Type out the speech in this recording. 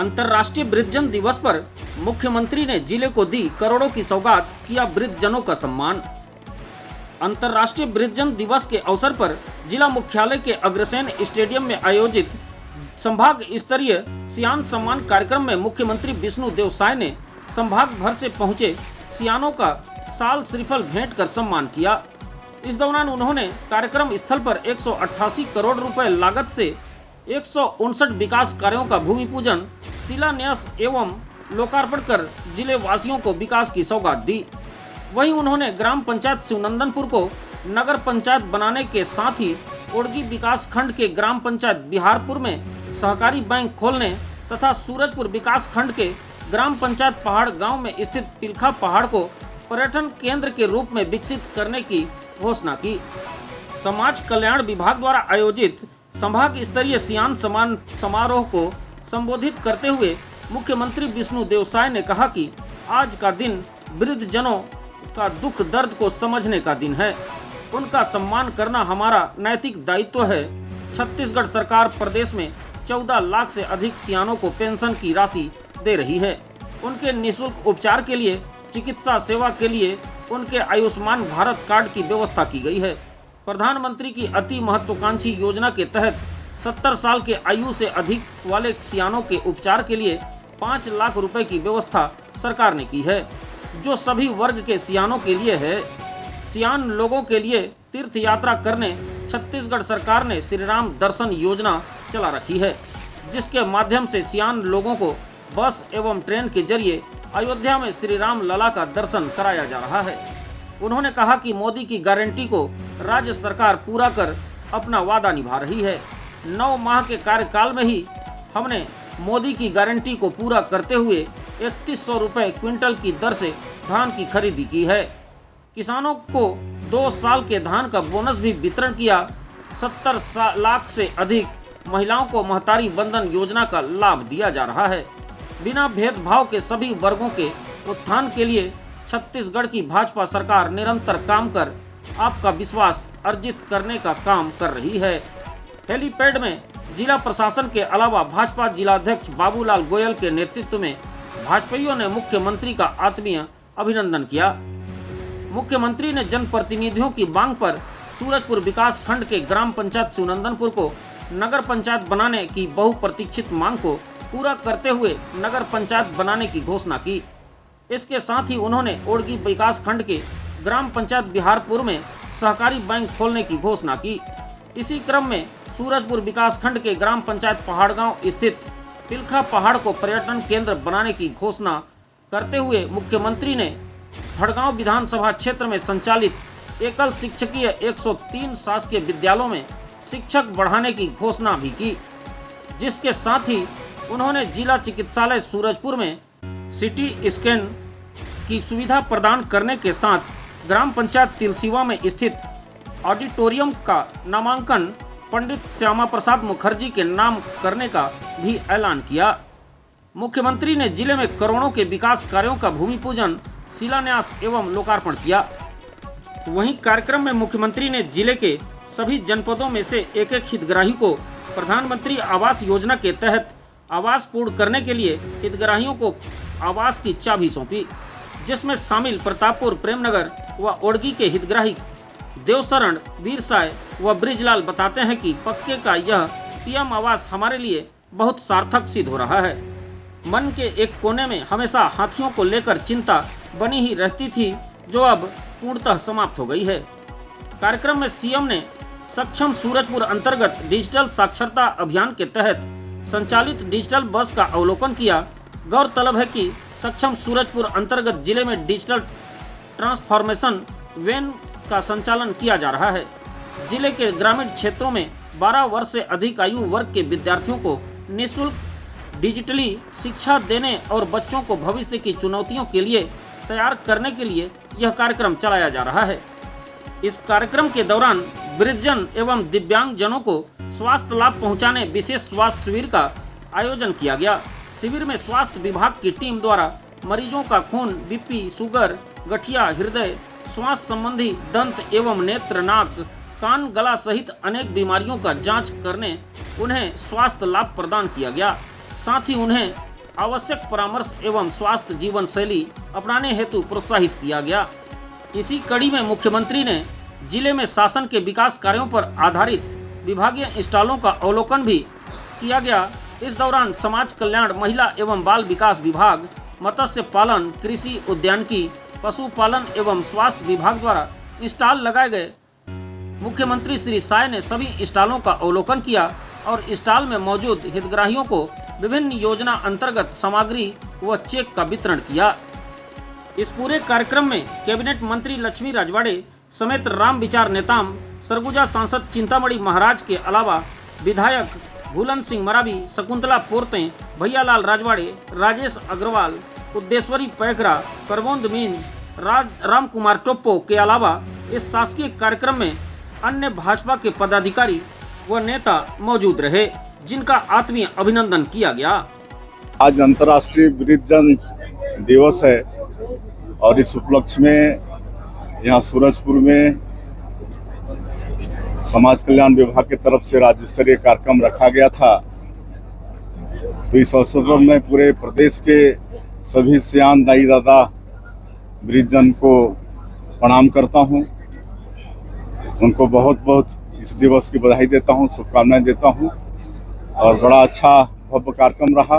अंतर्राष्ट्रीय वृद्धजन दिवस पर मुख्यमंत्री ने जिले को दी करोड़ों की सौगात, किया वृद्धजनों का सम्मान। अंतर्राष्ट्रीय वृद्धजन दिवस के अवसर पर जिला मुख्यालय के अग्रसेन स्टेडियम में आयोजित संभाग स्तरीय सियान सम्मान कार्यक्रम में मुख्यमंत्री विष्णु देव साय ने संभाग भर से पहुंचे सियानों का साल श्रीफल भेंट कर सम्मान किया। इस दौरान उन्होंने कार्यक्रम स्थल पर 188 करोड़ रुपए लागत से 159 विकास कार्यों का भूमि पूजन, शिलान्यास एवं लोकार्पण कर जिले वासियों को विकास की सौगात दी। वहीं उन्होंने ग्राम पंचायत शिवनंदनपुर को नगर पंचायत बनाने के साथ ही ओड़गी विकास खंड के ग्राम पंचायत बिहारपुर में सहकारी बैंक खोलने तथा सूरजपुर विकास खंड के ग्राम पंचायत पहाड़ गांव में स्थित पिलखा पहाड़ को पर्यटन केंद्र के रूप में विकसित करने की घोषणा की। समाज कल्याण विभाग द्वारा आयोजित संभाग स्तरीय सियान सम्मान समारोह को संबोधित करते हुए मुख्यमंत्री विष्णु देव साय ने कहा कि आज का दिन वृद्धजनों का दुख दर्द को समझने का दिन है। उनका सम्मान करना हमारा नैतिक दायित्व है। छत्तीसगढ़ सरकार प्रदेश में 14 लाख से अधिक सियानों को पेंशन की राशि दे रही है। उनके निःशुल्क उपचार के लिए, चिकित्सा सेवा के लिए उनके आयुष्मान भारत कार्ड की व्यवस्था की गई है। प्रधानमंत्री की अति महत्वाकांक्षी योजना के तहत 70 साल के आयु से अधिक वाले सियानों के उपचार के लिए 5 लाख रुपए की व्यवस्था सरकार ने की है, जो सभी वर्ग के सियानों के लिए है। सियान लोगों के लिए तीर्थ यात्रा करने छत्तीसगढ़ सरकार ने श्री राम दर्शन योजना चला रखी है, जिसके माध्यम से सियान लोगों को बस एवं ट्रेन के जरिए अयोध्या में श्री राम लला का दर्शन कराया जा रहा है। उन्होंने कहा कि मोदी की गारंटी को राज्य सरकार पूरा कर अपना वादा निभा रही है। 9 माह के कार्यकाल में ही हमने मोदी की गारंटी को पूरा करते हुए 3100 रुपये क्विंटल की दर से धान की खरीदी की है। किसानों को 2 साल के धान का बोनस भी वितरण किया। 70 लाख से अधिक महिलाओं को महतारी बंधन योजना का लाभ दिया जा रहा है। बिना भेदभाव के सभी वर्गों के उत्थान के लिए छत्तीसगढ़ की भाजपा सरकार निरंतर काम कर आपका विश्वास अर्जित करने का काम कर रही है। हेलीपैड में जिला प्रशासन के अलावा भाजपा जिलाध्यक्ष बाबूलाल गोयल के नेतृत्व में भाजपाइयों ने मुख्यमंत्री का आत्मीय अभिनंदन किया। मुख्यमंत्री ने जनप्रतिनिधियों की मांग पर सूरजपुर विकास खंड के ग्राम पंचायत शिवनंदनपुर को नगर पंचायत बनाने की बहुप्रतीक्षित मांग को पूरा करते हुए नगर पंचायत बनाने की घोषणा की। इसके साथ ही उन्होंने ओड़गी विकास खंड के ग्राम पंचायत बिहारपुर में सहकारी बैंक खोलने की घोषणा की। इसी क्रम में सूरजपुर विकास खंड के ग्राम पंचायत पहाड़ गांव स्थित पिलखा पहाड़ को पर्यटन केंद्र बनाने की घोषणा करते हुए मुख्यमंत्री ने भड़गांव विधानसभा क्षेत्र में संचालित एकल शिक्षकीय 103 शासकीय विद्यालयों में शिक्षक बढ़ाने की घोषणा भी की, जिसके साथ ही उन्होंने जिला चिकित्सालय सूरजपुर में सिटी स्कैन की सुविधा प्रदान करने के साथ ग्राम पंचायत तिलसिवा में स्थित ऑडिटोरियम का नामांकन पंडित श्यामा प्रसाद मुखर्जी के नाम करने का भी ऐलान किया। मुख्यमंत्री ने जिले में करोड़ों के विकास कार्यों का भूमि पूजन, शिलान्यास एवं लोकार्पण किया। वहीं कार्यक्रम में मुख्यमंत्री ने जिले के सभी जनपदों में से एक हितग्राही को प्रधानमंत्री आवास योजना के तहत आवास पूर्ण करने के लिए हितग्राहियों को आवास की चाबी सौंपी, जिसमें शामिल प्रतापपुर, प्रेमनगर व ओड़गी के हितग्राही देवशरण, वीरसाय व ब्रिजलाल बताते हैं कि पक्के का यह पीएम आवास हमारे लिए बहुत सार्थक सिद्ध हो रहा है। मन के एक कोने में हमेशा हाथियों को लेकर चिंता बनी ही रहती थी, जो अब पूर्णतः समाप्त हो गई है। कार्यक्रम में सीएम ने सक्षम सूरजपुर अंतर्गत डिजिटल साक्षरता अभियान के तहत संचालित डिजिटल बस का अवलोकन किया। गौरतलब है कि सक्षम सूरजपुर अंतर्गत जिले में डिजिटल ट्रांसफॉर्मेशन वैन का संचालन किया जा रहा है। जिले के ग्रामीण क्षेत्रों में 12 वर्ष से अधिक आयु वर्ग के विद्यार्थियों को निःशुल्क डिजिटली शिक्षा देने और बच्चों को भविष्य की चुनौतियों के लिए तैयार करने के लिए यह कार्यक्रम चलाया जा रहा है। इस कार्यक्रम के दौरान वृद्धजन एवं दिव्यांग जनों को स्वास्थ्य लाभ पहुंचाने विशेष स्वास्थ्य शिविर का आयोजन किया गया। शिविर में स्वास्थ्य विभाग की टीम द्वारा मरीजों का खून, बीपी, शुगर, गठिया, हृदय, श्वास संबंधी, दंत एवं नेत्र, नाक, कान, गला सहित अनेक बीमारियों का जांच करने उन्हें स्वास्थ्य लाभ प्रदान किया गया। साथ ही उन्हें आवश्यक परामर्श एवं स्वास्थ्य जीवन शैली अपनाने हेतु प्रोत्साहित किया गया। इसी कड़ी में मुख्यमंत्री ने जिले में शासन के विकास कार्यों पर आधारित विभागीय स्टॉलों का अवलोकन भी किया गया। इस दौरान समाज कल्याण, महिला एवं बाल विकास विभाग, मत्स्य पालन, कृषि उद्यानिकी, पशुपालन एवं स्वास्थ्य विभाग द्वारा स्टॉल लगाए गए। मुख्यमंत्री श्री साय ने सभी स्टॉलों का अवलोकन किया और स्टॉल में मौजूद हितग्राहियों को विभिन्न योजना अंतर्गत सामग्री व चेक का वितरण किया। इस पूरे कार्यक्रम में कैबिनेट मंत्री लक्ष्मी राजवाड़े समेत राम विचार नेताम, सरगुजा सांसद चिंतामणि महाराज के अलावा विधायक भूलन सिंह मरावी, शकुंतला पोर्ते, भैयालाल राजवाड़े, राजेश अग्रवाल, उद्देश्वरी पैकरा, करबोंद मींज, राम कुमार टोप्पो के अलावा इस शासकीय कार्यक्रम में अन्य भाजपा के पदाधिकारी व नेता मौजूद रहे, जिनका आत्मीय अभिनंदन किया गया। आज अंतर्राष्ट्रीय वृद्धजन दिवस है और इस उपलक्ष्य में यहाँ सूरजपुर में समाज कल्याण विभाग की तरफ से राज्य स्तरीय कार्यक्रम रखा गया था। तो इस अवसर पर मैं पूरे प्रदेश के सभी सियान दाई दादा वृद्धजन को प्रणाम करता हूँ। उनको बहुत बहुत इस दिवस की बधाई देता हूँ, शुभकामनाएं देता हूँ और बड़ा अच्छा भव्य कार्यक्रम रहा।